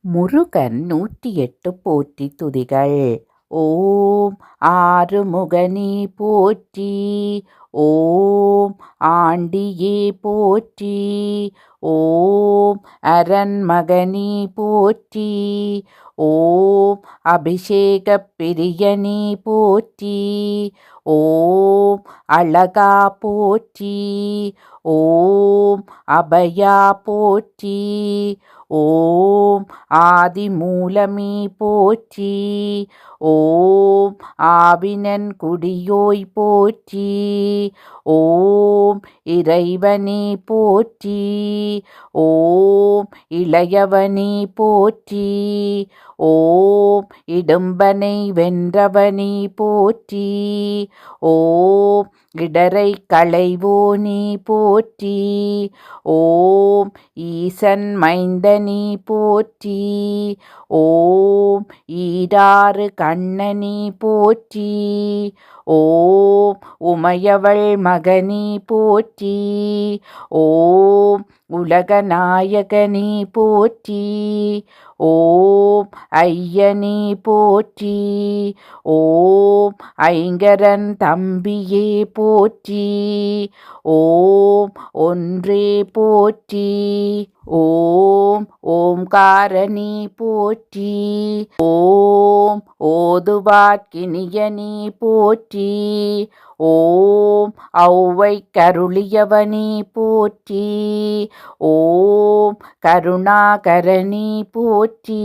முருகன் 108 போற்றி துதிகள். ஓம் ஆறுமுகனே போற்றி. ஓம் ஆண்டியே போற்றி. ஓம் அரண்மகனே போற்றி. ஓம் அபிஷேகப் பிரியனே போற்றி. ஓம் அழகா போற்றி. ஓம் அபயா போற்றி. ஓம் ஆதிமூலமே போற்றி. ஓம் ஆவினன் குடியோய் போற்றி. ஓம் இறைவனே போற்றி. ஓம் இளையவனே போற்றி. ஓம் இடும்பனை வென்றவனே போற்றி. ஓம் இடரை களைவோனே போற்றி. ஓம் ஈசன் மைந்தனே போற்றி. ஓம் ஈராறு கண்ணனே போற்றி. ஓம் உமையவள் மகனே போற்றி. ஓம் உலகநாயகனே போற்றி. ஓம் ஐயனே போற்றி. ஓம் ஐங்கரன் தம்பியே போற்றி. ஓம் ஒன்றே போற்றி. ஓம் ஓம்காரனே போற்றி. ஓம் ஓதுவார்க்கினியனே போற்றி. ஓம் ஔவை கருளியவனே போற்றி. ஓம் கருணாகரனே போற்றி.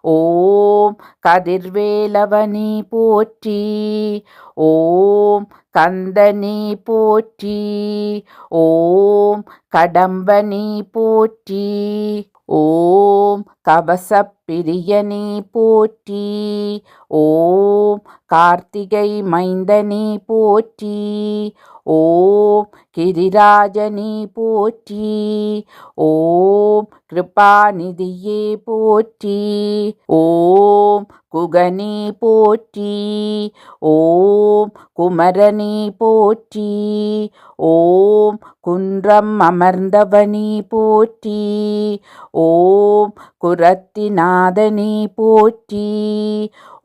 ஓம் கதிர்வேலவனே போற்றி. ஓம் கந்தனே போற்றி. ஓம் கடம்பனே போற்றி. ஓம் கவசப் பிரியனே போற்றி. ஓம் கார்த்திகை மைந்தனே போற்றி. ஓம் கிரிராஜனே போற்றி. ஓம் கிருபாநிதியே போற்றி. ஓம் குகனே போற்றி. ஓம் குமரனே போற்றி. ஓம் குன்றம் அமர்ந்தவனே போற்றி. ஓம் குரத்திநாதனே போற்றி.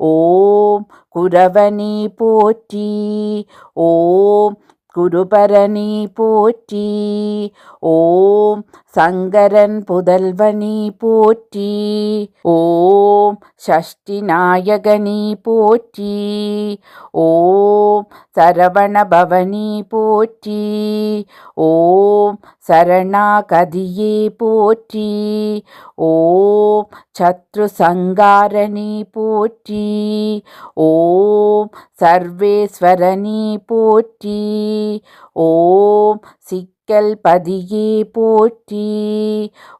ஓம் குரவனே போற்றி. ஓம் குருபரனே போற்றி. ஓம் சங்கரன் புதல்வனே போற்றி. ஓம் சஷ்டி நாயகனே போற்றி. ஓம் சரவணபவனே போற்றி. ஓம் சரணாகதியே போற்றி. ஓம் சத்ரு சங்காரனே போற்றி. ஓம் சர்வேஸ்வரனே போற்றி. ஓம் சிக்கல் பதியே போற்றி.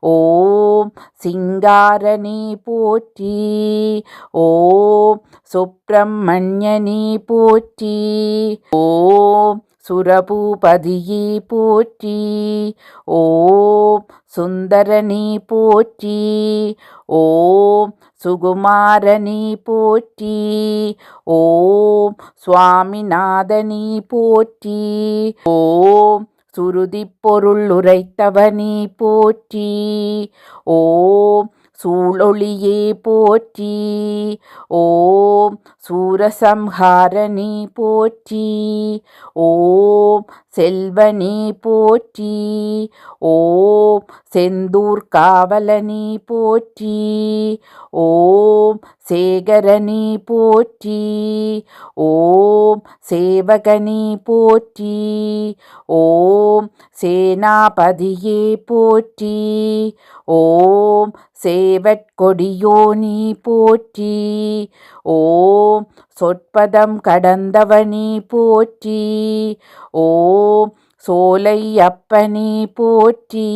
ஓம் சிங்காரனே போற்றி. ஓம் சுப்பிரமணியனே போற்றி. ஓம் சுரபூபதியே போற்றி. ஓம் சுந்தரனே போற்றி. ஓம் சுகுமாரனே போற்றி. ஓம் சுவாமிநாதனே போற்றி. ஓம் சுருதிப் பொருள் உரைத்தவனே போற்றி. ஓம் சூழொளியே போற்றி. ஓம் சூரசம்ஹாரனே போற்றி. ஓம் செல்வனே போற்றி. ஓம் செந்தூர் காவலனே போற்றி. ஓம் சேகரனே போற்றி. ஓம் சேவகனே போற்றி. ஓம் சேனாபதியே போற்றி. ஓம் சேவற்கொடியோனே போற்றி. ஓம் சொற்பதம் கடந்தவனே போற்றி. ஓம் சோலை அப்பனே போற்றி.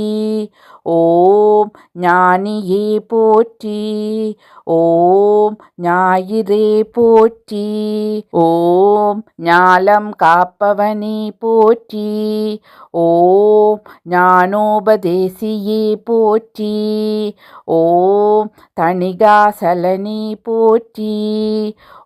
ஓம் ஞானியே போற்றி. ஓம் ஞாயிறே போற்றி. ஓம் ஞாலம் காப்பவனே போற்றி. ஓம் ஞானோபதேசியே போற்றி. ஓம் தணிகாசலனே போற்றி.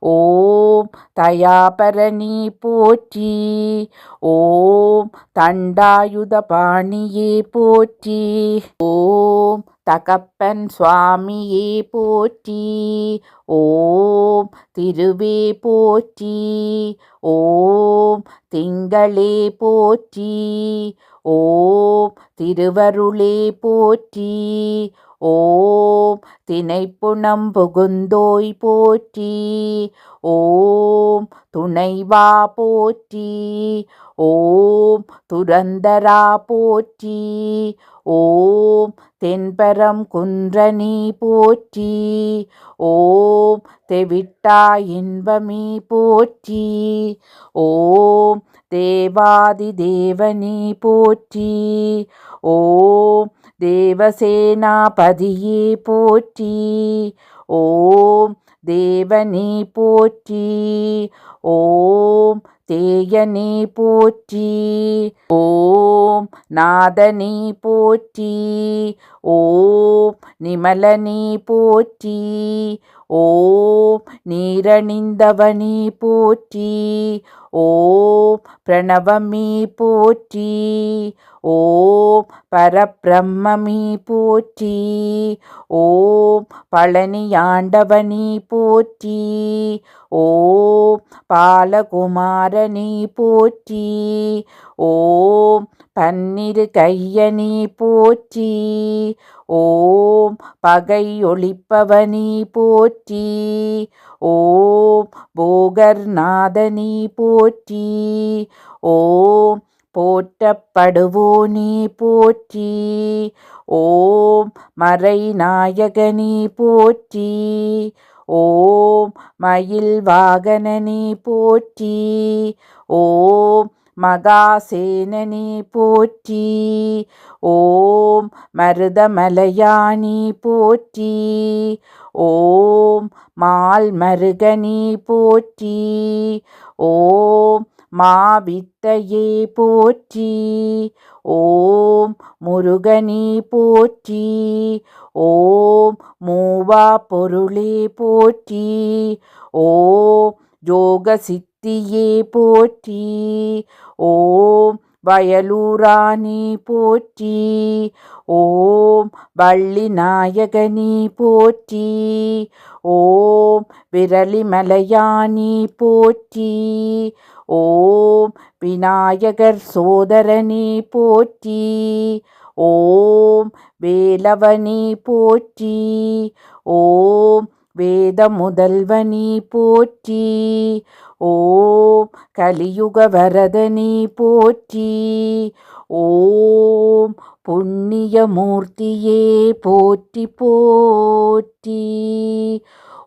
ஓம் தயாபரணி போற்றி. ஓம் தண்டாயுதபாணியே போற்றி. ஓம் தகப்பன் சுவாமியே போற்றி. ஓம் திருவே போற்றி. ஓம் திங்களே போற்றி. ஓம் திருவருளே போற்றி. ஓம் தினைப்புணம் புகுந்தோய் போற்றி. ஓம் துணைவா போற்றி. ஓம் துரந்தரா போற்றி. ஓம் தென்பரம் குன்றனி போற்றி. ஓம் தெவிட்டா இன்பமி போற்றி. ஓம் தேவாதி தேவனி போற்றி. ஓம் தேவசேனாபதியே போற்றி. ஓம் தேவனே போற்றி. ஓம் தேயனே போற்றி. ஓம் நாதனே போற்றி. ஓம் நிமலனே போற்றி. ஓம் நீரணிந்தவனே போற்றி. ஓம் பிரணவமே போற்றி. ஓம் பரபிரம்மமே போற்றி. ஓம் பழனியாண்டவனே போற்றி. ஓம் பாலகுமாரனே போற்றி. ஓம் பன்னிரு கையனே போற்றி. ஓம் பகை ஒழிப்பவனே போற்றி. ஓம் போகர்நாதனே போற்றி. ஓம் போற்றப்படுவோனே போற்றி. ஓம் மறைநாயகனே போற்றி. ஓம் மயில் வாகனனே போற்றி. ஓம் மகாசேனனே போற்றி. ஓம் மருதமலையானே போற்றி. ஓம் மால்மருகனே போற்றி. ஓம் மாவித்தையே போற்றி. ஓம் முருகனே போற்றி. ஓம் மூவா பொருளே போற்றி. ஓம் யோக சித்தியே போற்றி. ஓம் வயலூரானே போற்றி. ஓம் வள்ளி நாயகனே போற்றி. ஓம் விரலிமலையானே போற்றி. ஓம் விநாயகர் சோதரனே போற்றி. ஓம் வேலவனே போற்றி. ஓம் வேத முதல்வனே போற்றி. ஓம் கலியுக வரதனே போற்றி. ஓம் புண்ணியமூர்த்தியே போற்றி போற்றி.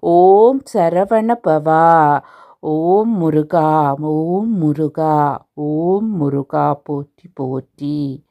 ஓம் சரவணபவா. ஓம் முருகா. ஓம் முருகா. ஓம் முருகா போற்றி போற்றி.